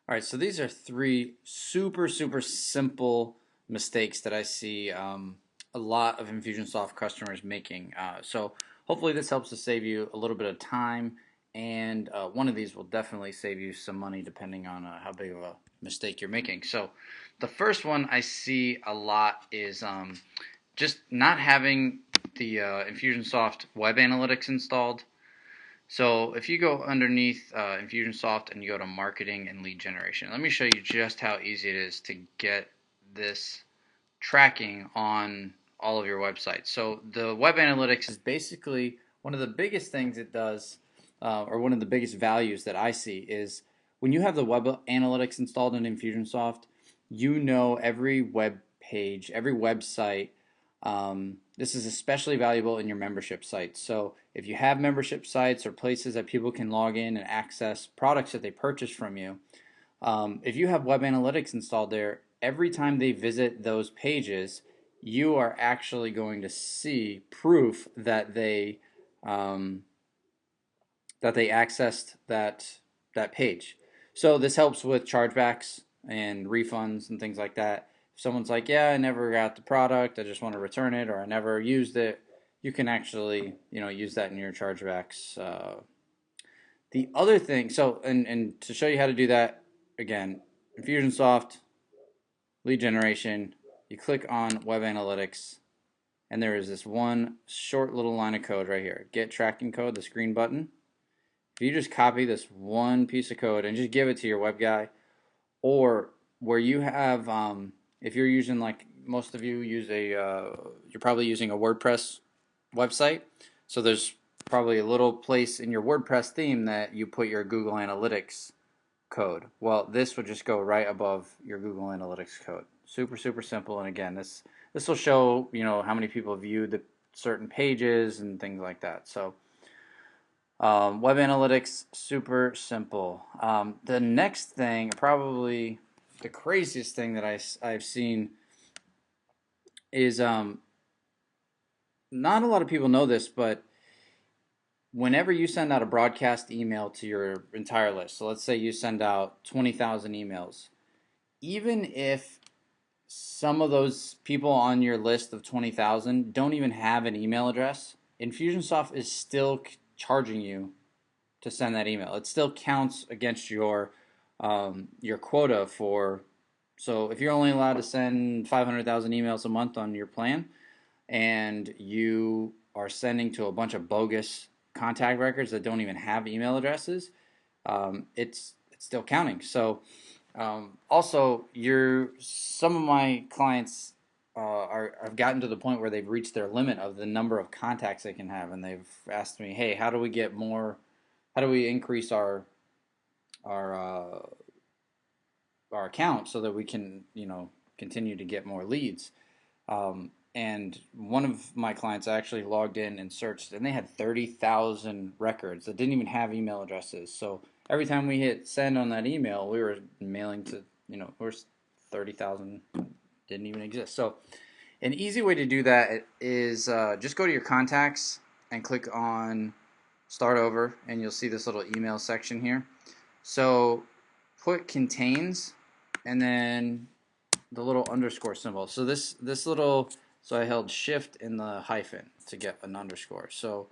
All right, so these are three super simple mistakes that I see a lot of Infusionsoft customers making. So hopefully this helps to save you a little bit of time, and one of these will definitely save you some money depending on how big of a mistake you're making. So the first one I see a lot is just not having the Infusionsoft web analytics installed. So if you go underneath Infusionsoft and you go to marketing and lead generation, let me show you just how easy it is to get this tracking on all of your websites. So the web analytics is basically one of the biggest things it does, or one of the biggest values that I see is when you have the web analytics installed in Infusionsoft, you know every web page, every website. This is especially valuable in your membership sites. So if you have membership sites or places that people can log in and access products that they purchase from you, if you have web analytics installed there, every time they visit those pages, you are actually going to see proof um, that they accessed that page. So this helps with chargebacks and refunds and things like that. If someone's like, "Yeah, I never got the product. I just want to return it, or I never used it," you can actually use that in your chargebacks. The other thing, so and to show you how to do that, again, Infusionsoft lead generation. You click on Web Analytics, and there is this one short little line of code right here. Get tracking code, this green button. If you just copy this one piece of code and just give it to your web guy, or where you have, if you're using, like most of you use you're probably using a WordPress website. So there's probably a little place in your WordPress theme that you put your Google Analytics code. Well, this would just go right above your Google Analytics code. Super simple. And again, this will show how many people viewed the certain pages and things like that. So web analytics, super simple. The next thing, probably the craziest thing that I've seen is not a lot of people know this, but whenever you send out a broadcast email to your entire list, so let's say you send out 20,000 emails, even if some of those people on your list of 20,000 don't even have an email address, Infusionsoft is still charging you to send that email. It still counts against your quota for. So if you're only allowed to send 500,000 emails a month on your plan, and you are sending to a bunch of bogus contact records that don't even have email addresses, it's still counting. So also, some of my clients have gotten to the point where they've reached their limit of the number of contacts they can have, and they've asked me, "Hey, how do we get more? How do we increase our uh, our account so that we can continue to get more leads?" And one of my clients actually logged in and searched, and they had 30,000 records that didn't even have email addresses. So every time we hit send on that email, we were mailing to, where's 30,000 didn't even exist. So an easy way to do that is just go to your contacts and click on start over, and you'll see this little email section here. So put contains and then the little underscore symbol. So so I held shift in the hyphen to get an underscore. So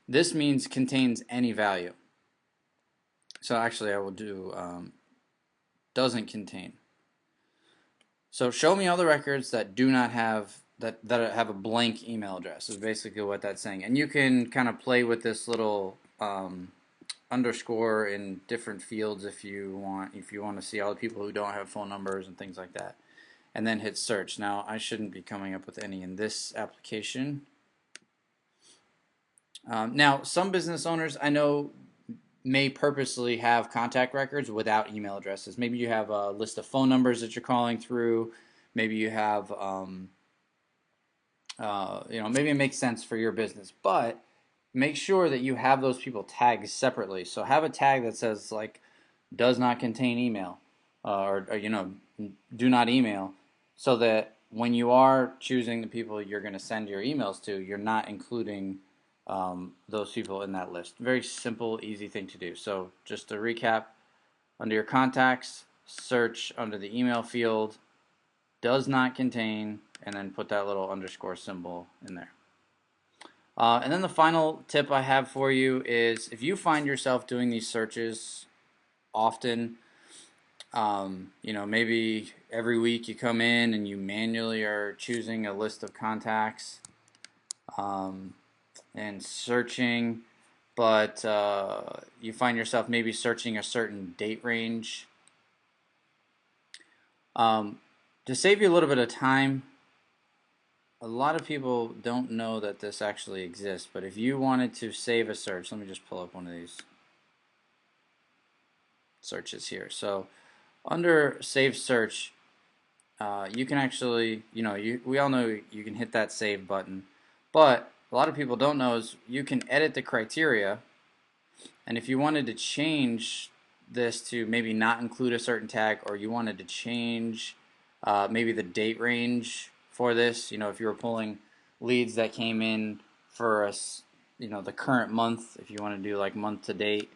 this means contains any value. So actually I will do doesn't contain. So show me all the records that do not have that have a blank email address is basically what that's saying. And you can kind of play with this little underscore in different fields if you want to see all the people who don't have phone numbers and things like that, and then hit search. Now I shouldn't be coming up with any in this application. Now some business owners I know may purposely have contact records without email addresses. Maybe you have a list of phone numbers that you're calling through. Maybe you have maybe it makes sense for your business, but make sure that you have those people tagged separately. So have a tag that says like does not contain email, or do not email, so that when you are choosing the people you're going to send your emails to, you're not including those people in that list. Very simple, easy thing to do. So just to recap, Under your contacts, search under the email field, does not contain, and then put that little underscore symbol in there. And then the final tip I have for you is if you find yourself doing these searches often, maybe every week you come in and you manually are choosing a list of contacts and searching, but you find yourself maybe searching a certain date range. To save you a little bit of time, a lot of people don't know that this actually exists, but if you wanted to save a search, let me just pull up one of these searches here. So under save search, you can actually, we all know you can hit that save button, but a lot of people don't know is you can edit the criteria, and if you wanted to change this to maybe not include a certain tag, or you wanted to change maybe the date range for this, if you were pulling leads that came in for us, the current month, if you want to do like month to date,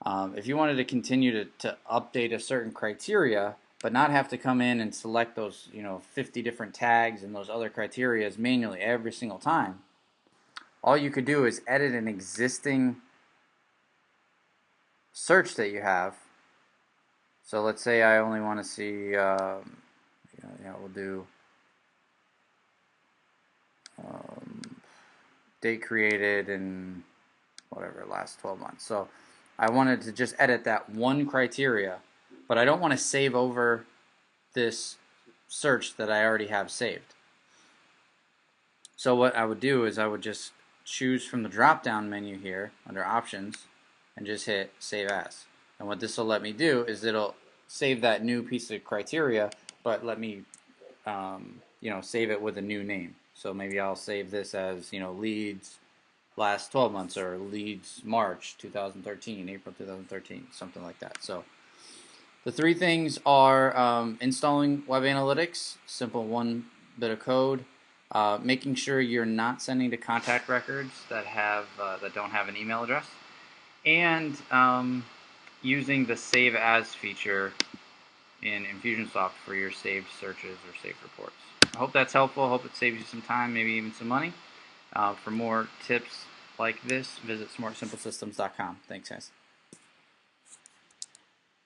if you wanted to continue to update a certain criteria, but not have to come in and select those 50 different tags and those other criteria manually every single time, all you could do is edit an existing search that you have. So let's say I only want to see, we'll do date created in whatever, last 12 months. So I wanted to just edit that one criteria, but I don't want to save over this search that I already have saved. So what I would do is I would just choose from the drop down menu here under options and just hit save as. And what this will let me do is it'll save that new piece of criteria, but let me save it with a new name. So maybe I'll save this as leads last 12 months, or leads March 2013, April 2013, something like that. So the three things are installing Web Analytics, simple one bit of code, making sure you're not sending to contact records that don't have an email address, and using the Save As feature in Infusionsoft for your saved searches or saved reports. I hope that's helpful. I hope it saves you some time, maybe even some money. For more tips like this, visit smartsimplesystems.com. Thanks, guys.